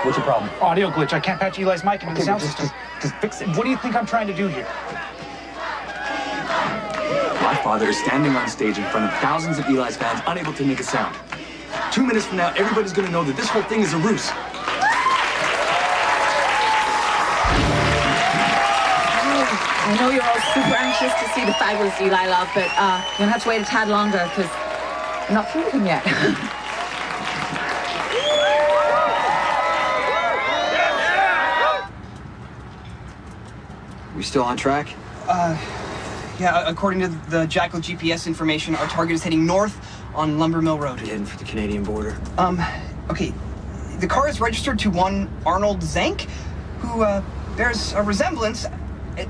What's your problem? Audio glitch. I can't patch Eli's mic into the sound system. Just fix it. What do you think I'm trying to do here? My father is standing on stage in front of thousands of Eli's fans, unable to make a sound. 2 minutes from now, everybody's gonna know that this whole thing is a ruse. I know you're all super anxious to see the fabulous Eli Love, but you'll have to wait a tad longer because I'm not through with him yet. We still on track? Yeah, according to the Jackal GPS information, our target is heading north on Lumber Mill Road. Heading for the Canadian border. Okay. The car is registered to one Arnold Zank, who bears a resemblance,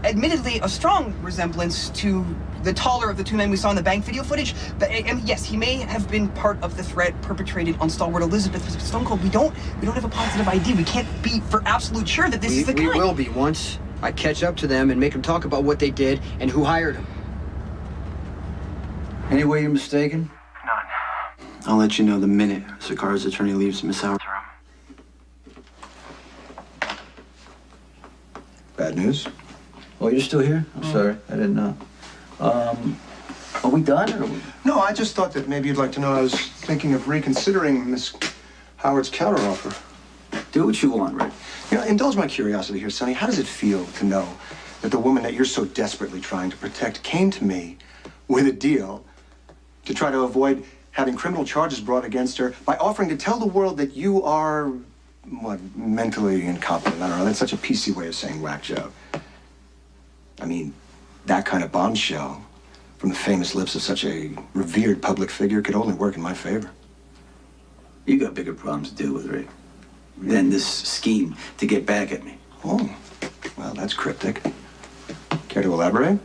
admittedly a strong resemblance, to the taller of the two men we saw in the bank video footage. But and yes, he may have been part of the threat perpetrated on stalwart Elizabeth. But Stone Cold, we don't have a positive ID. We can't be for absolute sure that this is the guy. We will be once I catch up to them and make them talk about what they did and who hired them. Any way you're mistaken? None. I'll let you know the minute Zakara's attorney leaves Miss Howard's room. Bad news? Oh, you're still here? I'm sorry. I didn't know. Are we done, or are we... No, I just thought that maybe you'd like to know I was thinking of reconsidering Miss Howard's counteroffer. Do what you want, Rick. You know, indulge my curiosity here, Sonny. How does it feel to know that the woman that you're so desperately trying to protect came to me with a deal to try to avoid having criminal charges brought against her by offering to tell the world that you are, what, mentally incompetent? I don't know. That's such a PC way of saying whack job. I mean, that kind of bombshell from the famous lips of such a revered public figure could only work in my favor. You got bigger problems to deal with, Rick, than this scheme to get back at me. Oh, well, that's cryptic. Care to elaborate?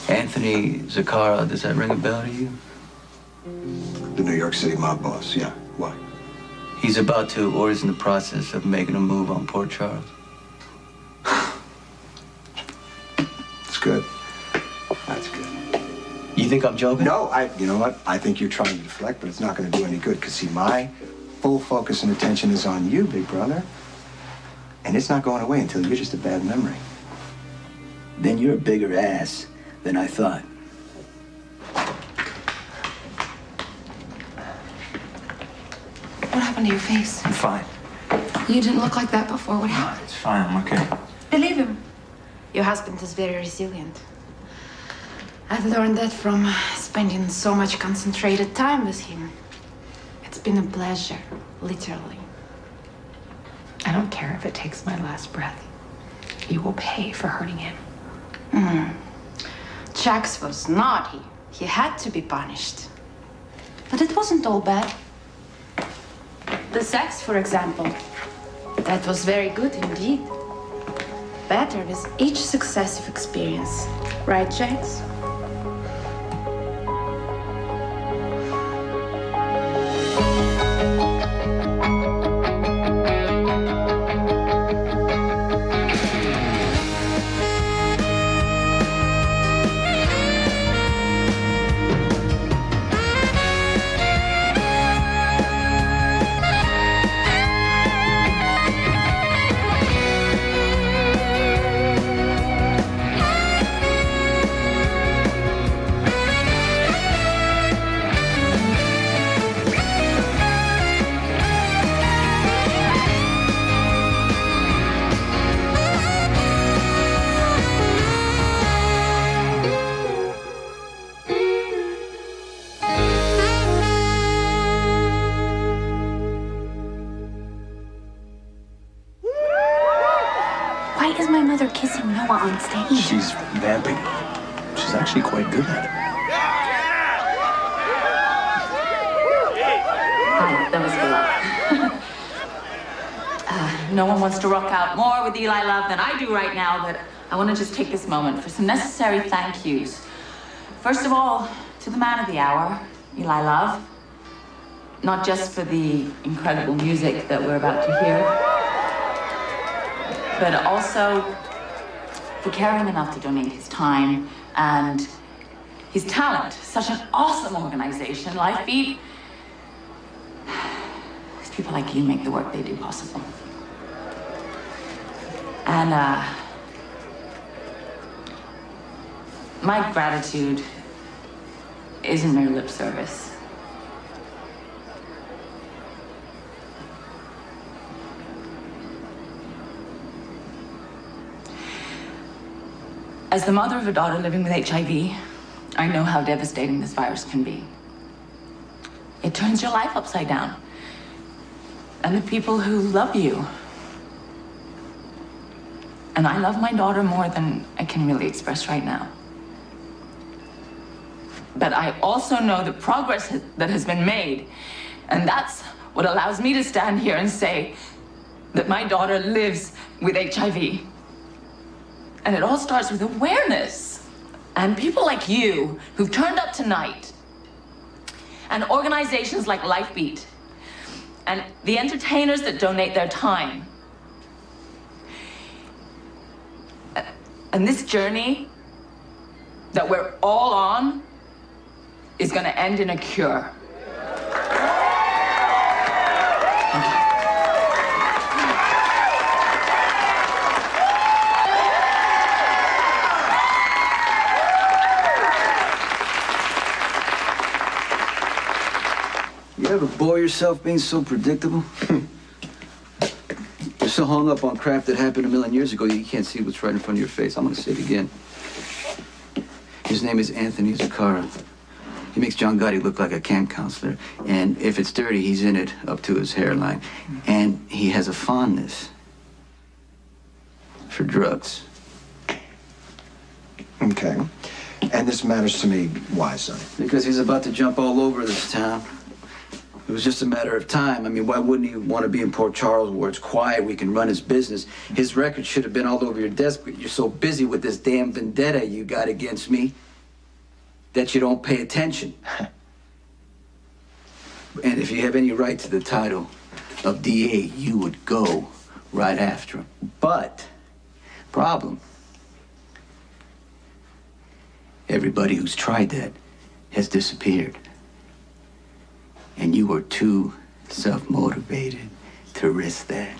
Anthony Zakara, does that ring a bell to you? The New York City mob boss, yeah. Why? He's about to, or is in the process of making a move on Port Charles. It's good. That's good. You think I'm joking? No, you know what? I think you're trying to deflect, but it's not going to do any good. Because, see, my full focus and attention is on you, big brother. And it's not going away until you're just a bad memory. Then you're a bigger ass than I thought. What happened to your face? I'm fine. You didn't look like that before. What happened? It's fine. I'm okay. Believe him. Your husband is very resilient. I've learned that from spending so much concentrated time with him. It's been a pleasure, literally. I don't care if it takes my last breath. You will pay for hurting him. Jax was naughty. He had to be punished. But it wasn't all bad. The sex, for example, that was very good indeed. Better with each successive experience. Right, Jax? Why is my mother kissing Noah on stage? She's vamping. She's actually quite good at it. Hi, that was Bella. No one wants to rock out more with Eli Love than I do right now, but I want to just take this moment for some necessary thank yous. First of all, to the man of the hour, Eli Love. Not just for the incredible music that we're about to hear, but also for caring enough to donate his time and his talent. Such an awesome organization, Lifebeat. People like you make the work they do possible. And, my gratitude isn't mere lip service. As the mother of a daughter living with HIV, I know how devastating this virus can be. It turns your life upside down. And the people who love you. And I love my daughter more than I can really express right now. But I also know the progress that has been made. And that's what allows me to stand here and say that my daughter lives with HIV. And it all starts with awareness. And people like you who've turned up tonight. And organizations like Lifebeat. And the entertainers that donate their time. And this journey that we're all on is going to end in a cure. You ever bore yourself being so predictable? You're so hung up on crap that happened a million years ago you can't see what's right in front of your face. I'm gonna say it again. His name is Anthony Zacchara. He makes John Gotti look like a camp counselor. And if it's dirty, he's in it up to his hairline. And he has a fondness for drugs. Okay. And this matters to me. Why, Sonny? Because he's about to jump all over this town. It was just a matter of time. I mean, why wouldn't he want to be in Port Charles where it's quiet, we can run his business? His record should have been all over your desk, but you're so busy with this damn vendetta you got against me that you don't pay attention. And if you have any right to the title of DA, you would go right after him. But, problem, everybody who's tried that has disappeared. And you were too self-motivated to risk that.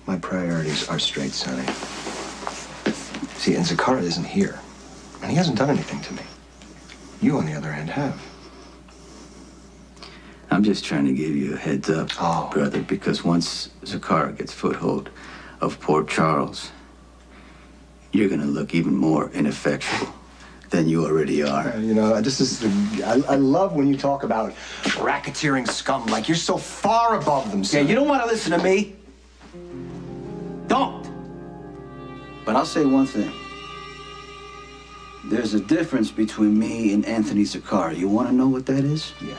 My priorities are straight, Sonny. See, and Zacchara isn't here. And he hasn't done anything to me. You, on the other hand, have. I'm just trying to give you a heads up, brother, because once Zacchara gets foothold of Port Charles, you're gonna look even more ineffectual than you already are. You know, I love when you talk about racketeering scum, like you're so far above them, son. Yeah, you don't want to listen to me. Don't. But I'll say one thing. There's a difference between me and Anthony Zacchara. You want to know what that is? Yeah.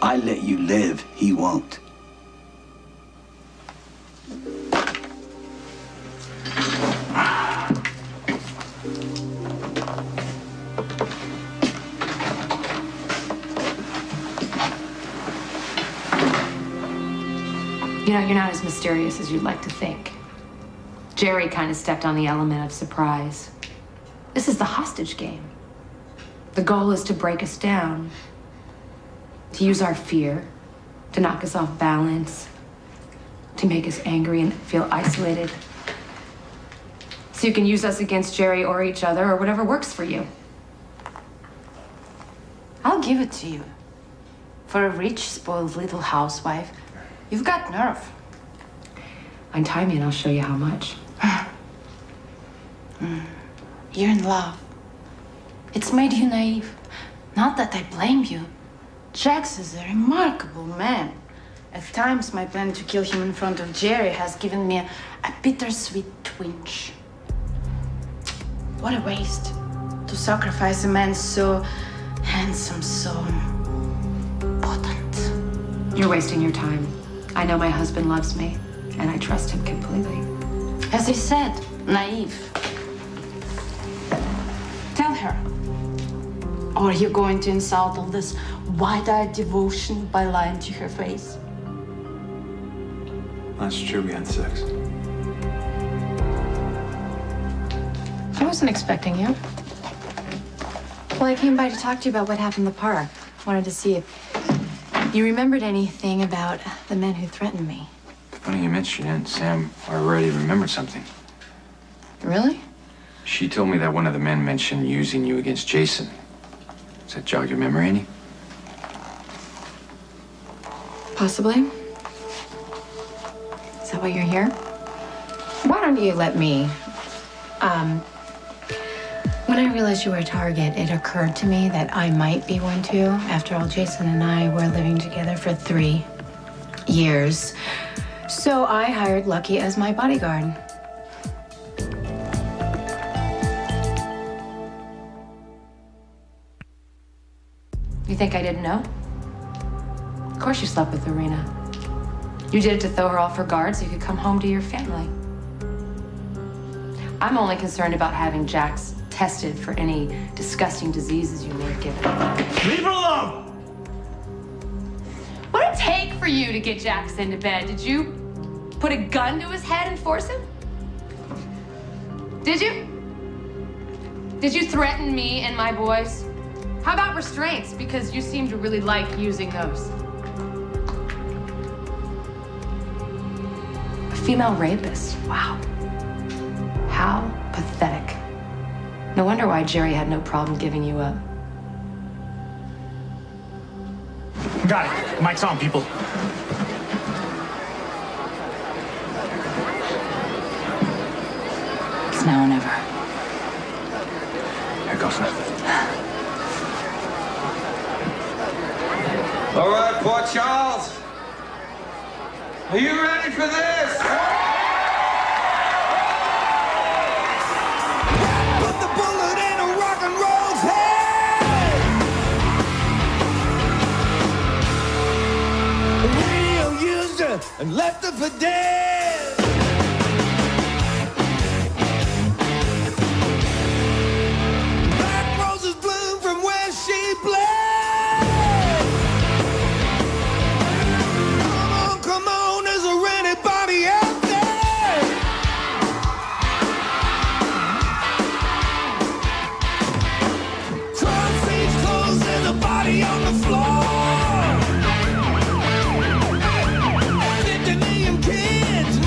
I let you live, he won't. You know, you're not as mysterious as you'd like to think. Jerry kind of stepped on the element of surprise. This is the hostage game. The goal is to break us down, to use our fear, to knock us off balance, to make us angry and feel isolated. So you can use us against Jerry or each other or whatever works for you. I'll give it to you. For a rich, spoiled little housewife, you've got nerve. Untie me and I'll show you how much. You're in love. It's made you naive. Not that I blame you. Jax is a remarkable man. At times, my plan to kill him in front of Jerry has given me a bittersweet twinge. What a waste to sacrifice a man so handsome, so potent. You're wasting your time. I know my husband loves me, and I trust him completely. As I said, naive. Tell her. Or are you going to insult all this wide-eyed devotion by lying to her face? That's true, we had sex. I wasn't expecting you. Well, I came by to talk to you about what happened in the park. Wanted to see if you remembered anything about the men who threatened me. Funny you mention it. Sam already remembered something. Really? She told me that one of the men mentioned using you against Jason. Does that jog your memory any? Possibly. Is that why you're here? Why don't you let me? When I realized you were a target, it occurred to me that I might be one too. After all, Jason and I were living together for 3 years. So I hired Lucky as my bodyguard. You think I didn't know? Of course you slept with Irina. You did it to throw her off her guard so you could come home to your family. I'm only concerned about having Jax tested for any disgusting diseases you may have given him. Leave her alone! What did it take for you to get Jax into bed? Did you put a gun to his head and force him? Did you? Did you threaten me and my boys? How about restraints? Because you seem to really like using those. A female rapist. Wow. How pathetic. No wonder why Jerry had no problem giving you up. Got it. Mic's on, people. It's now or never. Here goes nothing. All right, Port Charles. Are you ready for this? Put the bullet in a rock and roll's head. The radio used her and left her for dead. Black roses bloom from where she bled. Come on, is there anybody out there? Crime scenes closed and the body on the floor. 50 million kids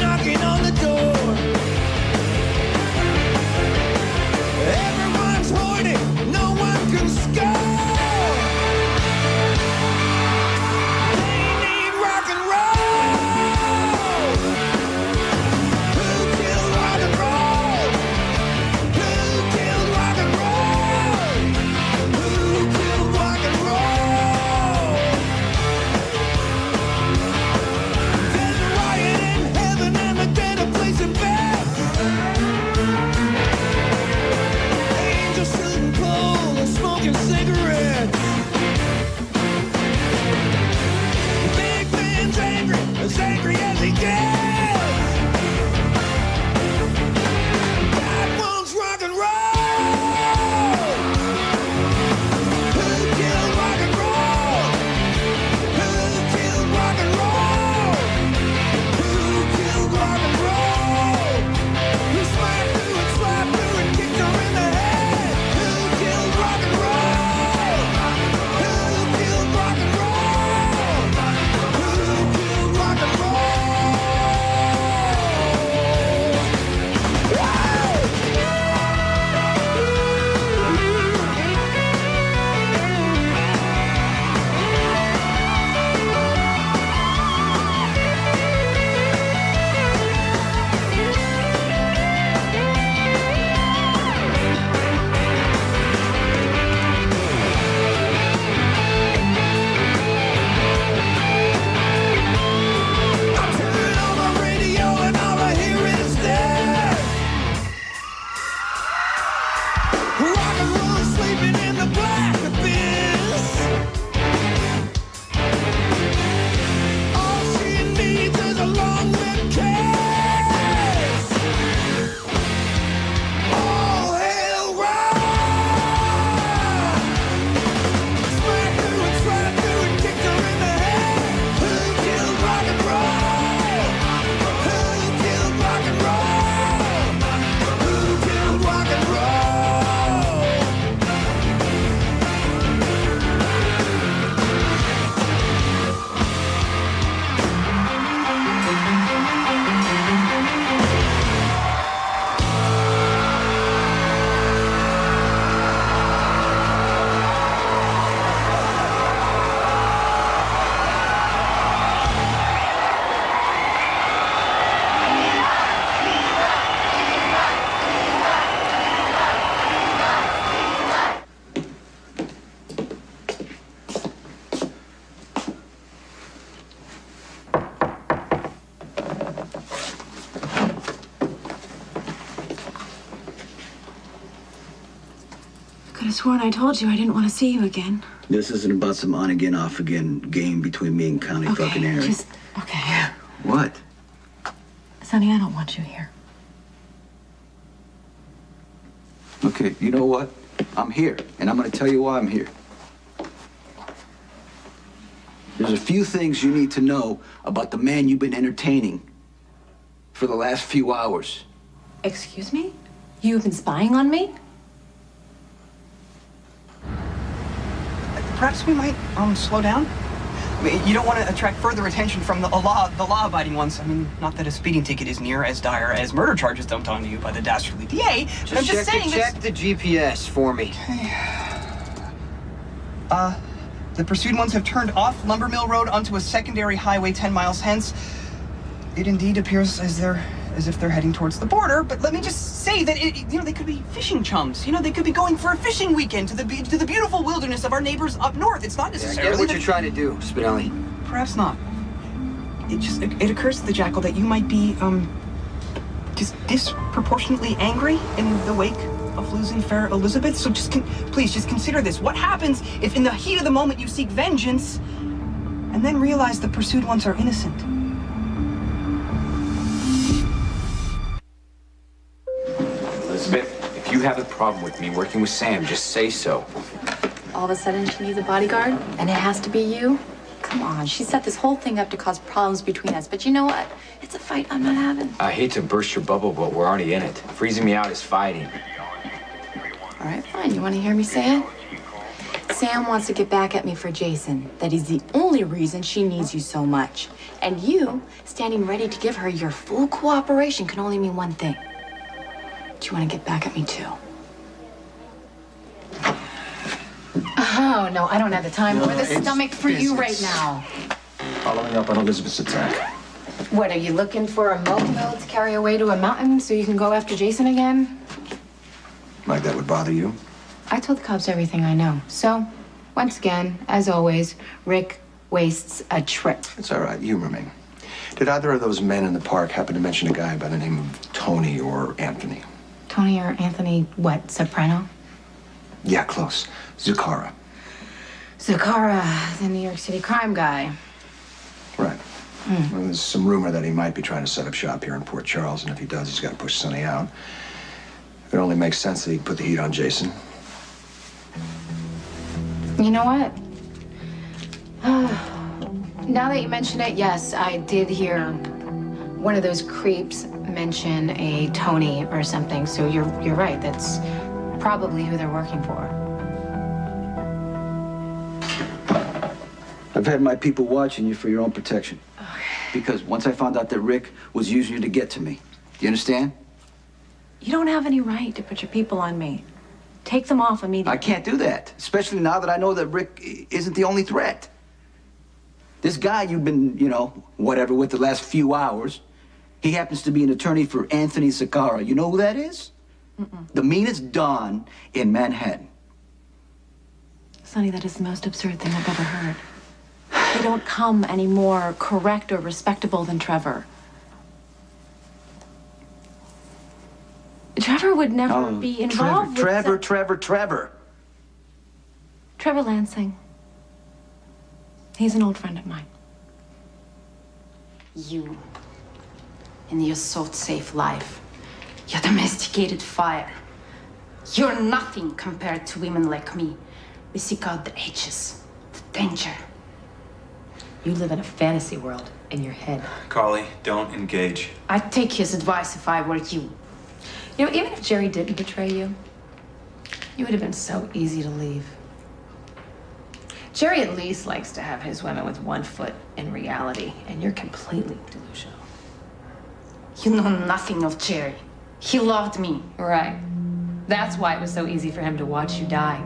could have sworn I told you I didn't want to see you again. This isn't about some on-again, off-again game between me and County fucking Aaron. Okay. What? Sonny, I don't want you here. Okay, you know what? I'm here, and I'm gonna tell you why I'm here. There's a few things you need to know about the man you've been entertaining for the last few hours. Excuse me? You've been spying on me? Perhaps we might slow down. I mean, you don't want to attract further attention from the law-abiding ones. I mean, not that a speeding ticket is near as dire as murder charges dumped onto you by the dastardly DA, but I'm just saying check the GPS for me. Okay. The pursued ones have turned off Lumbermill Road onto a secondary highway 10 miles hence. It indeed appears as if they're heading towards the border, but let me just say that they could be fishing chums. They could be going for a fishing weekend to the beautiful wilderness of our neighbors up north. It's not necessarily. I get what you're trying to do, Spinelli. Perhaps not. It occurs to the Jackal that you might be just disproportionately angry in the wake of losing fair Elizabeth. So please consider this. What happens if in the heat of the moment you seek vengeance and then realize the pursued ones are innocent? Elizabeth, if you have a problem with me working with Sam, just say so. All of a sudden, she needs a bodyguard, and it has to be you? Come on, she set this whole thing up to cause problems between us, but you know what? It's a fight I'm not having. I hate to burst your bubble, but we're already in it. Freezing me out is fighting. All right, fine. You want to hear me say it? Sam wants to get back at me for Jason. That is the only reason she needs you so much. And you, standing ready to give her your full cooperation, can only mean one thing. Do you want to get back at me too? Oh, no, I don't have the time or the stomach for you right now. Following up on Elizabeth's attack. What, are you looking for a mobile to carry away to a mountain so you can go after Jason again? Like that would bother you? I told the cops everything I know. So, once again, as always, Rick wastes a trip. It's all right. Humor me. Did either of those men in the park happen to mention a guy by the name of Tony or Anthony? Tony or Anthony, what, Soprano? Yeah, close. Zakara. Zakara, the New York City crime guy. Right. Well, there's some rumor that he might be trying to set up shop here in Port Charles, and if he does, he's got to push Sonny out. It only makes sense that he'd put the heat on Jason. You know what? Now that you mention it, yes, I did hear one of those creeps mention a Tony or something. So you're right. That's probably who they're working for. I've had my people watching you for your own protection. Because once I found out that Rick was using you to get to me. You understand? You don't have any right to put your people on me. Take them off immediately. I can't do that, especially now that I know that Rick isn't the only threat. This guy you've been, whatever, with the last few hours, he happens to be an attorney for Anthony Zakara. You know who that is? The meanest Don in Manhattan. Sonny, that is the most absurd thing I've ever heard. They don't come any more correct or respectable than Trevor. Trevor would never be involved with... Trevor. Trevor Lansing. He's an old friend of mine. You, in your salt-safe life, your domesticated fire, you're nothing compared to women like me. We seek out the edges, the danger. You live in a fantasy world in your head. Carly, don't engage. I'd take his advice if I were you. You know, even if Jerry didn't betray you, you would have been so easy to leave. Jerry at least likes to have his women with one foot in reality, and you're completely delusional. You know nothing of Jerry. He loved me. Right. That's why it was so easy for him to watch you die,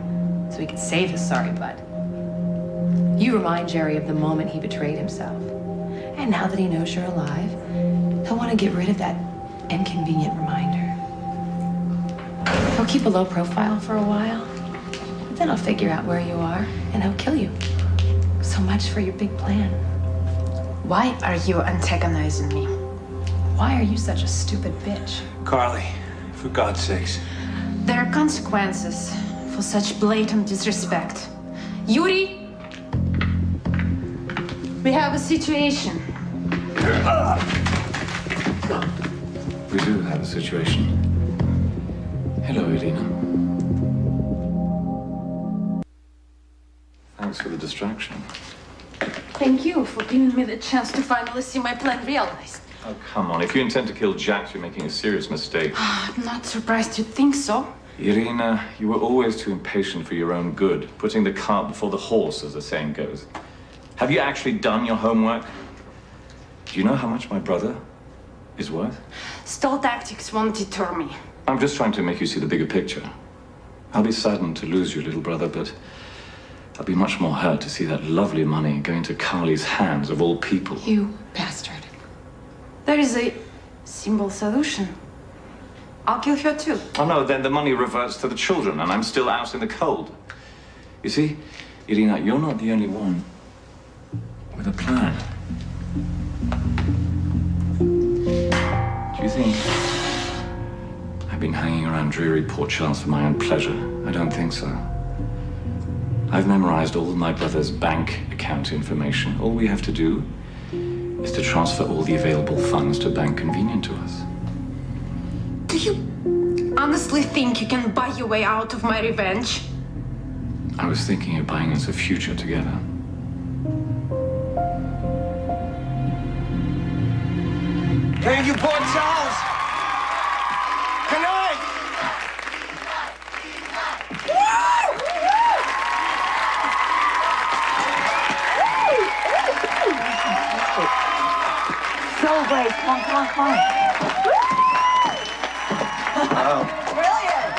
so he could save his sorry butt. You remind Jerry of the moment he betrayed himself. And now that he knows you're alive, he'll want to get rid of that inconvenient reminder. He'll keep a low profile for a while, but then he'll figure out where you are, and he'll kill you. So much for your big plan. Why are you antagonizing me? Why are you such a stupid bitch? Carly, for God's sakes. There are consequences for such blatant disrespect. Yuri, we have a situation. We do have a situation. Hello, Irina. Thanks for the distraction. Thank you for giving me the chance to finally see my plan realized. Oh, come on. If you intend to kill Jax, you're making a serious mistake. I'm not surprised you think so. Irina, you were always too impatient for your own good, putting the cart before the horse, as the saying goes. Have you actually done your homework? Do you know how much my brother is worth? Stall tactics won't deter me. I'm just trying to make you see the bigger picture. I'll be saddened to lose your little brother, but I'll be much more hurt to see that lovely money go into Carly's hands, of all people. You bastard. There is a simple solution. I'll kill her too. Oh no, then the money reverts to the children and I'm still out in the cold. You see, Irina, you're not the only one with a plan. Do you think I've been hanging around dreary Port Charles for my own pleasure? I don't think so. I've memorized all my brother's bank account information. All we have to do is to transfer all the available funds to a bank convenient to us. Do you honestly think you can buy your way out of my revenge? I was thinking of buying us a future together. Thank you, Port Charles. Good night. Celebrate. Come on. Wow. Brilliant.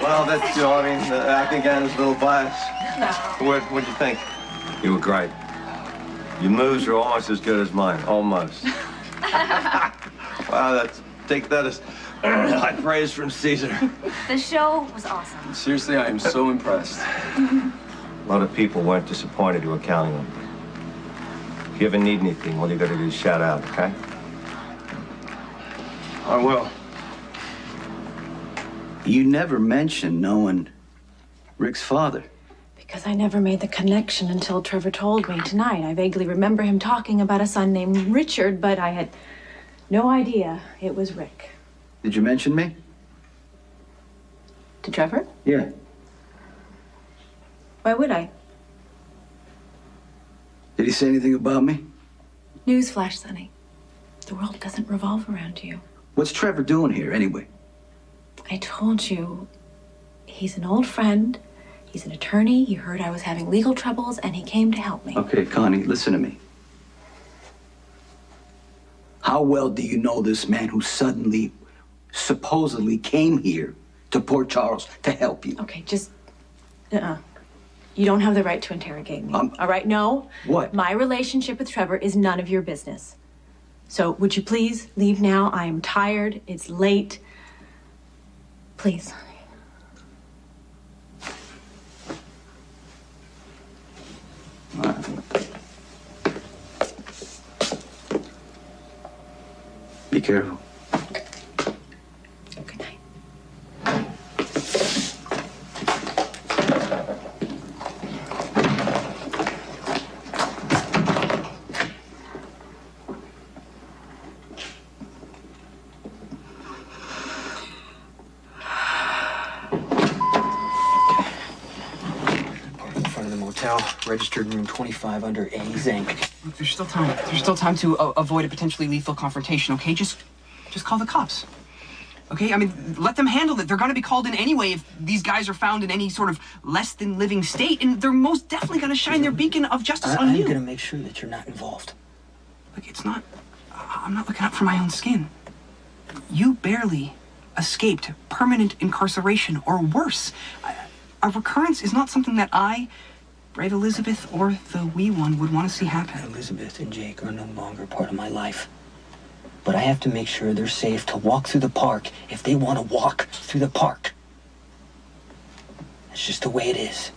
Well, that's, I mean, the acting again is a little biased. What'd you think? You were great. Your moves are almost as good as mine. Almost. Wow, take that as high praise from Caesar. The show was awesome. Seriously, I am so impressed. A lot of people weren't disappointed you were counting on. If you ever need anything, all you gotta do is shout out, okay? I will. You never mentioned knowing Rick's father. Because I never made the connection until Trevor told me tonight. I vaguely remember him talking about a son named Richard, but I had no idea it was Rick. Did you mention me? To Trevor? Yeah. Why would I? Did he say anything about me? Newsflash, Sonny. The world doesn't revolve around you. What's Trevor doing here, anyway? I told you, he's an old friend. He's an attorney. He heard I was having legal troubles, and he came to help me. Okay, Connie, listen to me. How well do you know this man who suddenly, supposedly came here to Port Charles to help you? Okay, just... You don't have the right to interrogate me. All right, no. What? My relationship with Trevor is none of your business. So, would you please leave now? I am tired. It's late. Please. Be careful. Good night. Park in front of the motel, registered room 25 under A, Zank. Look, there's still time. There's still time to avoid a potentially lethal confrontation, okay? Just call the cops. Okay? I mean, let them handle it. They're gonna be called in anyway if these guys are found in any sort of less than living state, and they're most definitely gonna shine their beacon of justice on you. I'm gonna make sure that you're not involved. Look, it's not... I'm not looking out for my own skin. You barely escaped permanent incarceration or worse. A recurrence is not something that I, Brave Elizabeth, or the wee one would want to see happen. Elizabeth and Jake are no longer part of my life. But I have to make sure they're safe to walk through the park if they want to walk through the park. That's just the way it is.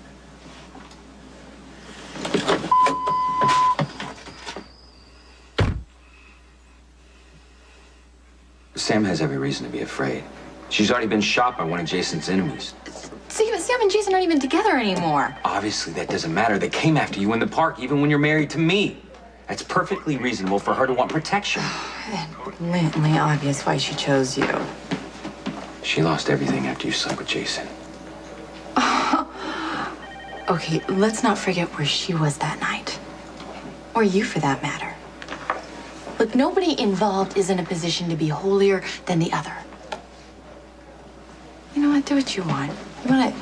Sam has every reason to be afraid. She's already been shot by one of Jason's enemies. Sam and Jason aren't even together anymore. Obviously, that doesn't matter. They came after you in the park, even when you're married to me. That's perfectly reasonable for her to want protection. Blatantly obvious why she chose you. She lost everything after you slept with Jason. Okay, let's not forget where she was that night. Or you, for that matter. Look, nobody involved is in a position to be holier than the other. You know what? Do what you want. You want to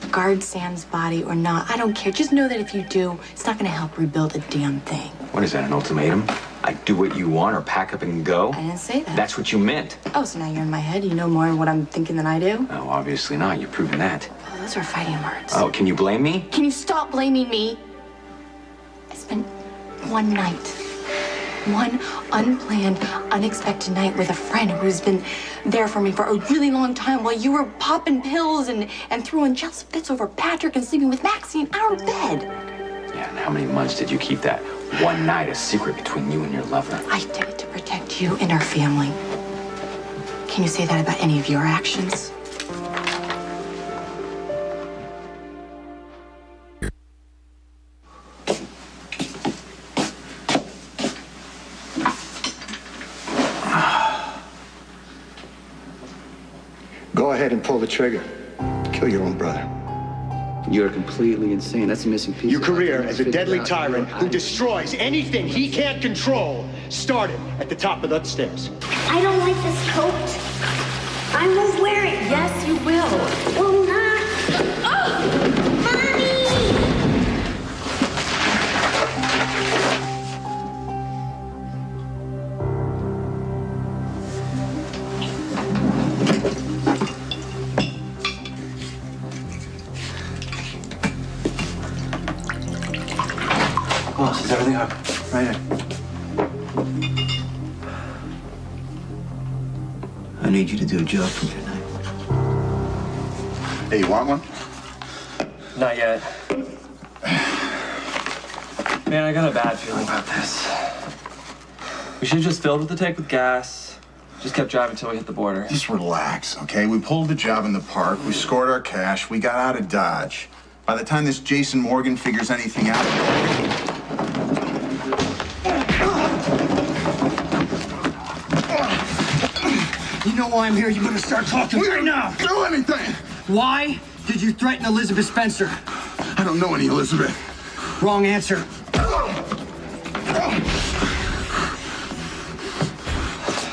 guard Sam's body or not, I don't care. Just know that if you do, it's not going to help rebuild a damn thing. What is that, an ultimatum? I do what you want or pack up and go? I didn't say that. That's what you meant. Oh, so now you're in my head? You know more of what I'm thinking than I do? No, obviously not. You've proven that. Oh, those are fighting words. Oh, can you blame me? Can you stop blaming me? I spent one night, one unplanned, unexpected night with a friend who's been there for me for a really long time while you were popping pills and throwing jealous fits over Patrick and sleeping with Maxie in our bed. Yeah, and how many months did you keep that one night a secret between you and your lover? I did it to protect you and our family. Can you say that about any of your actions? Go ahead and pull the trigger. Kill your own brother. You're completely insane. That's a missing piece. Your career as a deadly tyrant who destroys anything he can't control started at the top of that stairs. I don't like this coat. I won't wear it. Yes, you will. Will not. Oh! Mommy! Boss, is everything up? Right here. I need you to do a job for me tonight. Hey, you want one? Not yet. Man, I got a bad feeling about this. We should have just filled with the tank with gas. Just kept driving until we hit the border. Just relax, okay? We pulled the job in the park, we scored our cash, we got out of Dodge. By the time this Jason Morgan figures anything out, You know why I'm here. You better start talking right now. Do anything! Why did you threaten Elizabeth Spencer? I don't know any Elizabeth. Wrong answer.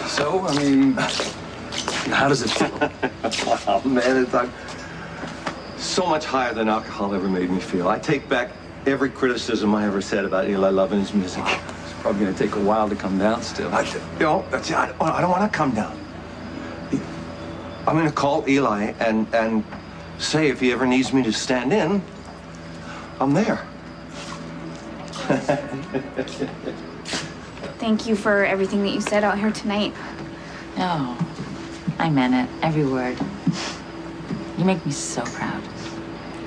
So, I mean, how does it feel? Wow, man, it's like so much higher than alcohol ever made me feel. I take back every criticism I ever said about Eli Love and his music. It's probably going to take a while to come down still. I don't want to come down. I'm going to call Eli and say if he ever needs me to stand in, I'm there. Thank you for everything that you said out here tonight. No, I meant it, every word. You make me so proud.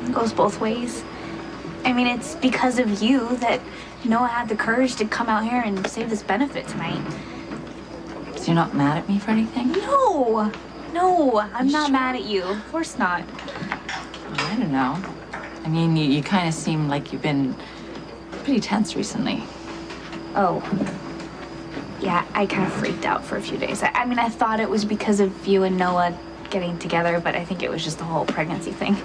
It goes both ways. I mean, it's because of you that Noah had the courage to come out here and save this benefit tonight. So you're not mad at me for anything? No, I'm not mad at you. Of course not. I don't know. I mean, you kind of seem like you've been pretty tense recently. Oh. Yeah, I kind of freaked out for a few days. I mean, I thought it was because of you and Noah getting together, but I think it was just the whole pregnancy thing.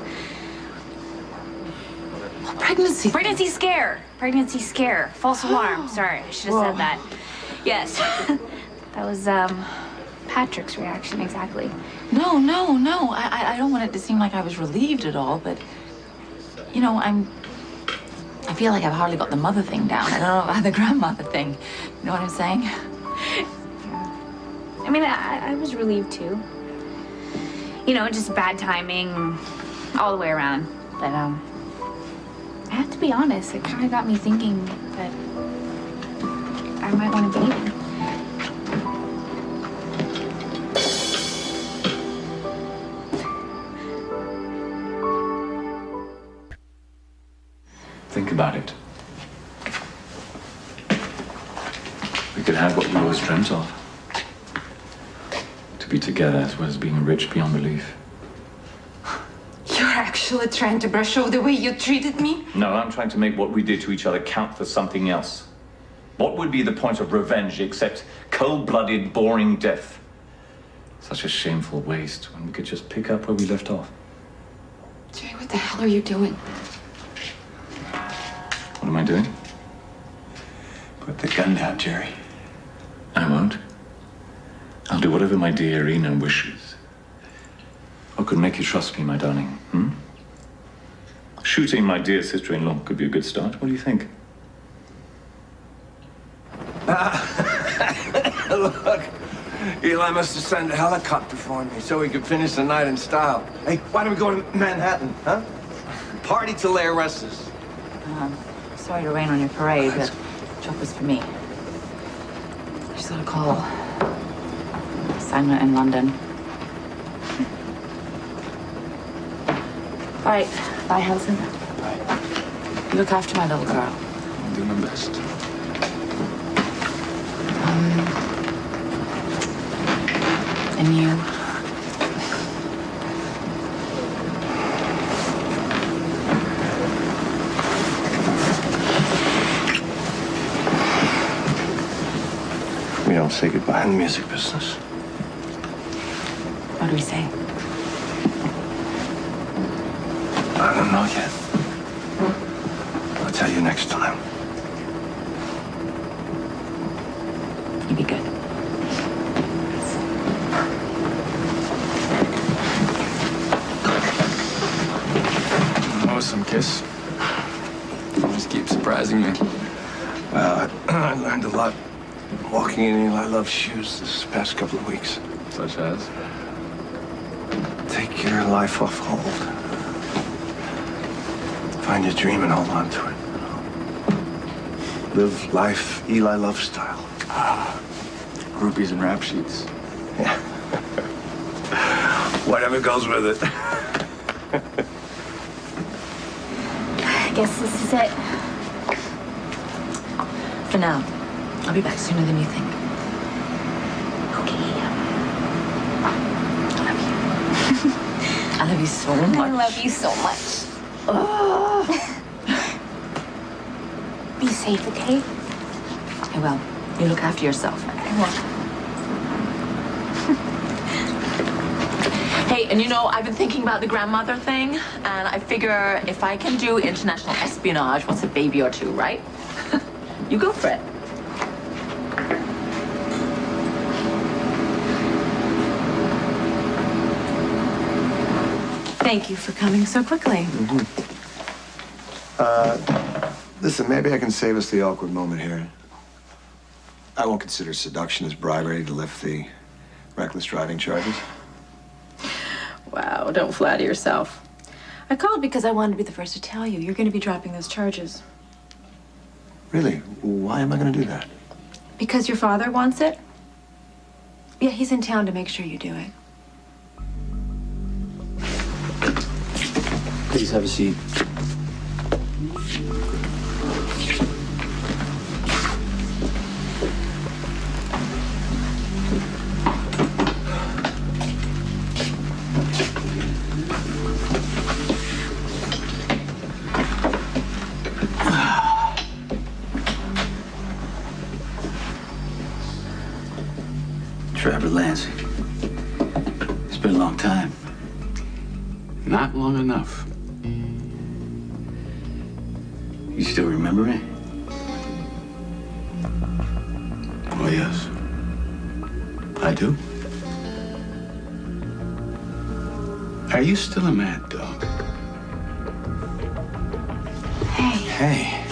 Pregnancy scare. Pregnancy scare. False alarm. Sorry, I should have said that. Yes. That was, Patrick's reaction, exactly. No. I don't want it to seem like I was relieved at all, but, you know, I feel like I've hardly got the mother thing down. I don't know about the grandmother thing. You know what I'm saying? I mean, I was relieved too. You know, just bad timing all the way around. But, I have to be honest, it kind of got me thinking that I might want a baby. Think about it. We could have what we always dreamt of. To be together as well as being rich beyond belief. You're actually trying to brush off the way you treated me? No, I'm trying to make what we did to each other count for something else. What would be the point of revenge except cold-blooded, boring death? Such a shameful waste when we could just pick up where we left off. Jerry, what the hell are you doing? What am I doing? Put the gun down, Jerry. I won't. I'll do whatever my dear Irina wishes. What could make you trust me, my darling? Shooting my dear sister-in-law could be a good start. What do you think? Look, Eli must have sent a helicopter for me so we could finish the night in style. Hey, why don't we go to Manhattan, huh? Party till they arrest us. Sorry to rain on your parade, but the job was for me. I just got a call. Assignment in London. All right, bye, Helson. Bye. You look after my little girl. I'll do my best. And you? We don't say goodbye in the music business. What do we say? I don't know yet. I'll tell you next time. You be good. Awesome kiss. You just keep surprising me. Well, I learned a lot walking in Eli Love's shoes this past couple of weeks. Such as? Take your life off hold. Find your dream and hold on to it. Live life Eli Love style. Groupies and rap sheets. Yeah. Whatever goes with it. I guess this is it. For now. I'll be back sooner than you think. Okay. I love you so much. I love you so much. Oh. Be safe, okay? I will. You look after yourself. I will. Hey, and you know, I've been thinking about the grandmother thing, and I figure if I can do international espionage once a baby or two, right? You go for it. Thank you for coming so quickly. Listen, maybe I can save us the awkward moment here. I won't consider seduction as bribery to lift the reckless driving charges. Wow, don't flatter yourself. I called because I wanted to be the first to tell you. You're going to be dropping those charges. Really? Why am I going to do that? Because your father wants it? Yeah, he's in town to make sure you do it. Please have a seat. Trevor Lansing. It's been a long time. Not long enough. You still remember me? Oh, yes. I do. Are you still a mad dog? Hey.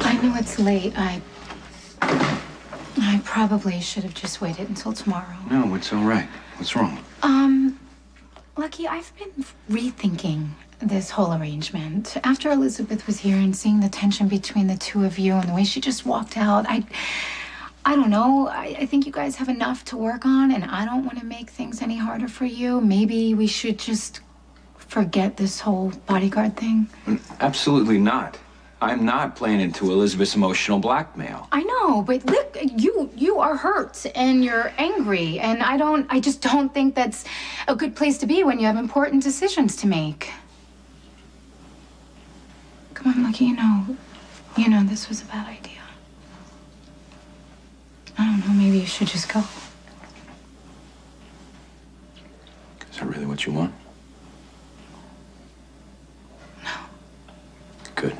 I know it's late. I probably should have just waited until tomorrow. No, it's all right. What's wrong? Lucky, I've been rethinking this whole arrangement. After Elizabeth was here and seeing the tension between the two of you and the way she just walked out, I don't know. I think you guys have enough to work on, and I don't want to make things any harder for you. Maybe we should just forget this whole bodyguard thing. Absolutely not. I'm not playing into Elizabeth's emotional blackmail. I know, but look, you are hurt and you're angry, and I just don't think that's a good place to be when you have important decisions to make. Come on, Lucky, you know this was a bad idea. I don't know, maybe you should just go. Is that really what you want? No. Good.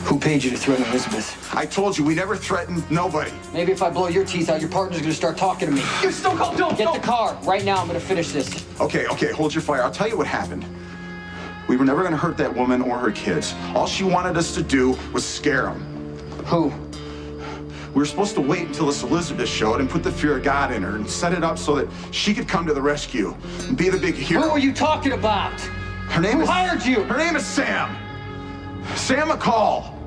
Who paid you to threaten Elizabeth? I told you, we never threatened nobody. Maybe if I blow your teeth out, your partner's gonna start talking to me. You still call, don't. Get the car. Right now, I'm gonna finish this. Okay, hold your fire. I'll tell you what happened. We were never gonna hurt that woman or her kids. All she wanted us to do was scare them. Who? We were supposed to wait until this Elizabeth showed and put the fear of God in her and set it up so that she could come to the rescue and be the big hero. Who are you talking about? Her name Who is... hired you? Her name is Sam. Sam McCall.